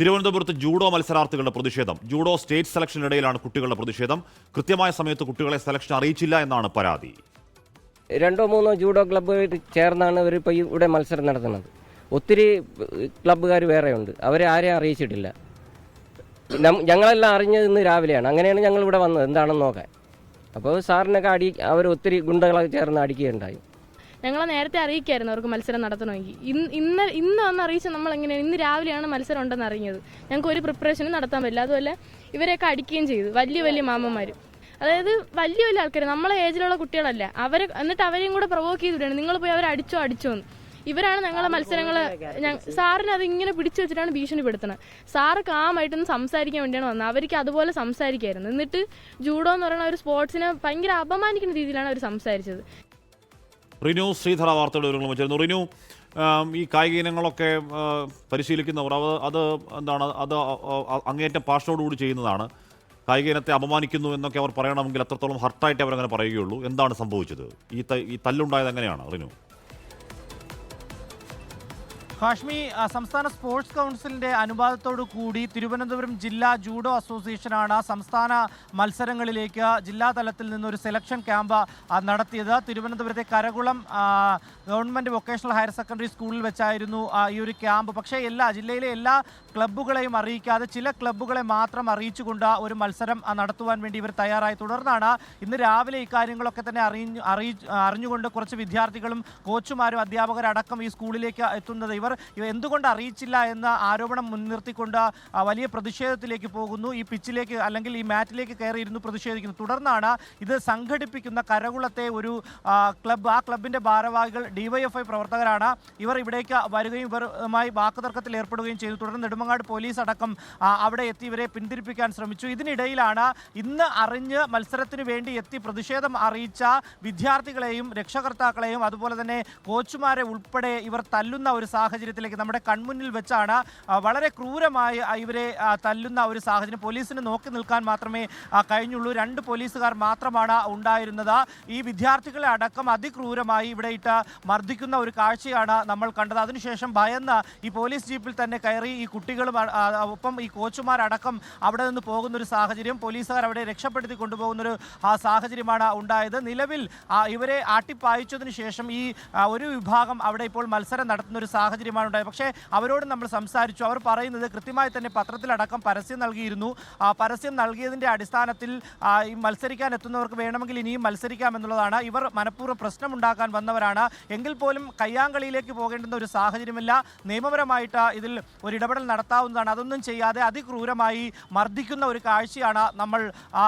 തിരുവനന്തപുരത്ത് ജൂഡോ മത്സരാർത്ഥികളുടെ പ്രതിഷേധം. Judo state സെലക്ഷനിടയിലാണ് കുട്ടികളുടെ പ്രതിഷേധം. കൃത്യമായ സമയത്ത് കുട്ടികളെ സെലക്ഷൻ അറിയിച്ചില്ല എന്നാണ് പരാതി. 2-3 ജൂഡോ ക്ലബ്ബുകൾ ചേർന്നാണ് ഇവരിപ്പോൾ ഇവിടെ മത്സരം നടത്തുന്നത്. ഒത്തിരി ക്ലബ്ബുകാർ വേറെയുണ്ട്, അവരെ ആരെയും അറിയിച്ചിട്ടില്ല. ഞങ്ങളെല്ലാം അറിഞ്ഞത് ഇന്ന് രാവിലെയാണ്. അങ്ങനെയാണ് ഞങ്ങൾ ഇവിടെ വന്നത് എന്താണെന്ന് നോക്കാൻ. അപ്പോൾ സാറിനൊക്കെ അവർ ഒത്തിരി ഗുണ്ടകളൊക്കെ ചേർന്ന് അടിക്കുകയുണ്ടായി. ഞങ്ങളെ നേരത്തെ അറിയിക്കായിരുന്നു അവർക്ക് മത്സരം നടത്തണമെങ്കിൽ. ഇന്ന് വന്ന് അറിയിച്ച നമ്മൾ എങ്ങനെയാണ് ഇന്ന് രാവിലെയാണ് മത്സരം ഉണ്ടെന്ന് അറിഞ്ഞത്. ഞങ്ങൾക്ക് ഒരു പ്രിപ്പറേഷനും നടത്താൻ പറ്റില്ല. അതുപോലെ ഇവരെയൊക്കെ അടിക്കുകയും ചെയ്തു, വലിയ മാമന്മാർ. അതായത് വലിയ ആൾക്കാർ, നമ്മളെ ഏജിലുള്ള കുട്ടികളല്ല. എന്നിട്ട് അവരെയും കൂടെ പ്രൊവോക്ക് ചെയ്തിട്ടാണ് നിങ്ങൾ പോയി അവരെ അടിച്ചോ എന്ന്. ഇവരാണ് ഞങ്ങളെ മത്സരങ്ങൾ. സാറിന് അത് ഇങ്ങനെ പിടിച്ചു വെച്ചിട്ടാണ് ഭീഷണിപ്പെടുത്തുന്നത്. സാറ് കാമായിട്ടൊന്ന് സംസാരിക്കാൻ വേണ്ടിയാണ് വന്നത്. അവർക്ക് അതുപോലെ സംസാരിക്കായിരുന്നു. എന്നിട്ട് ജൂഡോ എന്ന് പറയുന്ന ഒരു സ്പോർട്സിനെ ഭയങ്കര അപമാനിക്കുന്ന രീതിയിലാണ് അവർ സംസാരിച്ചത്. റിനു ശ്രീധര വാർത്തയുടെ വിവരങ്ങൾ വെച്ചിരുന്നു. റിനു, ഈ കായിക ഇനങ്ങളൊക്കെ പരിശീലിക്കുന്നവർ അത് എന്താണ്, അത് അങ്ങേയറ്റം പാഷനോടുകൂടി ചെയ്യുന്നതാണ്. കായിക ഇനത്തെ അപമാനിക്കുന്നു എന്നൊക്കെ അവർ പറയണമെങ്കിൽ അത്രത്തോളം ഹർട്ടായിട്ട് അവരങ്ങനെ പറയുകയുള്ളൂ. എന്താണ് സംഭവിച്ചത്? ഈ തല്ലുണ്ടായത് എങ്ങനെയാണ് റിനു? ഹാഷ്മി, സംസ്ഥാന സ്പോർട്സ് കൗൺസിലിന്റെ അനുവാദത്തോടു കൂടി തിരുവനന്തപുരം ജില്ലാ ജൂഡോ അസോസിയേഷനാണ് സംസ്ഥാന മത്സരങ്ങളിലേക്ക് ജില്ലാ തലത്തിൽ നിന്നൊരു സെലക്ഷൻ ക്യാമ്പ് നടത്തിയത്. തിരുവനന്തപുരത്തെ Karakulam government vocational higher secondary സ്കൂളിൽ വെച്ചായിരുന്നു ഈ ഒരു ക്യാമ്പ്. പക്ഷേ ജില്ലയിലെ എല്ലാ ക്ലബ്ബുകളെയും അറിയിക്കാതെ ചില ക്ലബ്ബുകളെ മാത്രം അറിയിച്ചുകൊണ്ട് ഒരു മത്സരം നടത്തുവാൻ വേണ്ടി ഇവർ തയ്യാറായി. തുടർന്നാണ് ഇന്ന് രാവിലെ ഇക്കാര്യങ്ങളൊക്കെ തന്നെ അറിഞ്ഞുകൊണ്ട് കുറച്ച് വിദ്യാർത്ഥികളും കോച്ചുമാരും അധ്യാപകരടക്കം ഈ സ്കൂളിലേക്ക് എത്തുന്നത്. ഇവർ എന്തുകൊണ്ട് അറിയിച്ചില്ല എന്ന ആരോപണം മുൻനിർത്തിക്കൊണ്ട് വലിയ പ്രതിഷേധത്തിലേക്ക് പോകുന്നു. ഈ പിച്ചിലേക്ക് അല്ലെങ്കിൽ ഈ മാറ്റിലേക്ക് കയറിയിരുന്നു പ്രതിഷേധിക്കുന്നു. തുടർന്നാണ് ഇത് സംഘടിപ്പിക്കുന്ന കരകുളത്തെ ഒരു ക്ലബ്ബ്, ആ ക്ലബിൻ്റെ ഭാരവാഹികൾ DYFI പ്രവർത്തകരാണ്. ഇവർ ഇവിടേക്ക് വരികയും ഇവരുമായി വാക്കുതർക്കത്തിൽ ഏർപ്പെടുകയും ചെയ്തു. തുടർന്ന് നെടുമങ്ങാട് പോലീസ് അടക്കം അവിടെ എത്തി ഇവരെ പിന്തിരിപ്പിക്കാൻ ശ്രമിച്ചു. ഇതിനിടയിലാണ് ഇന്ന് അറിഞ്ഞ് മത്സരത്തിന് വേണ്ടി എത്തി പ്രതിഷേധം അറിയിച്ച വിദ്യാർത്ഥികളെയും രക്ഷകർത്താക്കളെയും അതുപോലെ തന്നെ കോച്ചുമാരെ ഉൾപ്പെടെ ഇവർ തല്ലുന്ന ഒരു സാഹചര്യത്തിലേക്ക് നമ്മുടെ കൺമുന്നിൽ വെച്ചാണ് വളരെ ക്രൂരമായി ഇവരെ തല്ലുന്ന ഒരു സാഹചര്യം. പോലീസിന് നോക്കി നിൽക്കാൻ മാത്രമേ കഴിഞ്ഞുള്ളൂ. 2 പോലീസുകാർ മാത്രമാണ് ഉണ്ടായിരുന്നത്. ഈ വിദ്യാർത്ഥികളെ അടക്കം അതിക്രൂരമായി ഇവിടെ ഇട്ട് മർദ്ദിക്കുന്ന ഒരു കാഴ്ചയാണ് നമ്മൾ കണ്ടത്. അതിനുശേഷം ഭയന്ന് ഈ പോലീസ് ജീപ്പിൽ തന്നെ കയറി ഈ കുട്ടികളും ഒപ്പം ഈ കോച്ചുമാരടക്കം അവിടെ നിന്ന് പോകുന്നൊരു സാഹചര്യം, പോലീസുകാർ അവിടെ രക്ഷപ്പെടുത്തി കൊണ്ടുപോകുന്നൊരു സാഹചര്യമാണ് ഉണ്ടായത്. നിലവിൽ ഇവരെ ആട്ടിപ്പായിച്ചതിന് ശേഷം ഈ ഒരു വിഭാഗം അവിടെ ഇപ്പോൾ മത്സരം നടത്തുന്ന ഒരു സാഹചര്യമാണ് ഉണ്ടായത്. പക്ഷേ അവരോട് നമ്മൾ സംസാരിച്ചു. അവർ പറയുന്നത് കൃത്യമായി തന്നെ പത്രത്തിലടക്കം പരസ്യം നൽകിയിരുന്നു. പരസ്യം നൽകിയതിൻ്റെ അടിസ്ഥാനത്തിൽ ഈ മത്സരിക്കാൻ എത്തുന്നവർക്ക് വേണമെങ്കിൽ ഇനിയും മത്സരിക്കാം എന്നുള്ളതാണ്. ഇവർ മനഃപൂർവ്വം പ്രശ്നമുണ്ടാക്കാൻ വന്നവരാണ്. എങ്കിൽ പോലും കയ്യാങ്കളിയിലേക്ക് പോകേണ്ടുന്ന ഒരു സാഹചര്യമില്ല. നിയമപരമായിട്ട് ഇതിൽ ഒരു ഇടപെടൽ നടത്താവുന്നതാണ്. അതൊന്നും ചെയ്യാതെ അതിക്രൂരമായി മർദ്ദിക്കുന്ന ഒരു കാഴ്ചയാണ് നമ്മൾ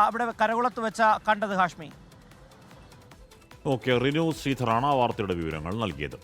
അവിടെ കരകുളത്ത് വെച്ച് കണ്ടത്. ഹാഷ്മി. ഓക്കെ, റിനു ശ്രീധറാണ് ആ വാർത്തയുടെ വിവരങ്ങൾ നൽകിയത്.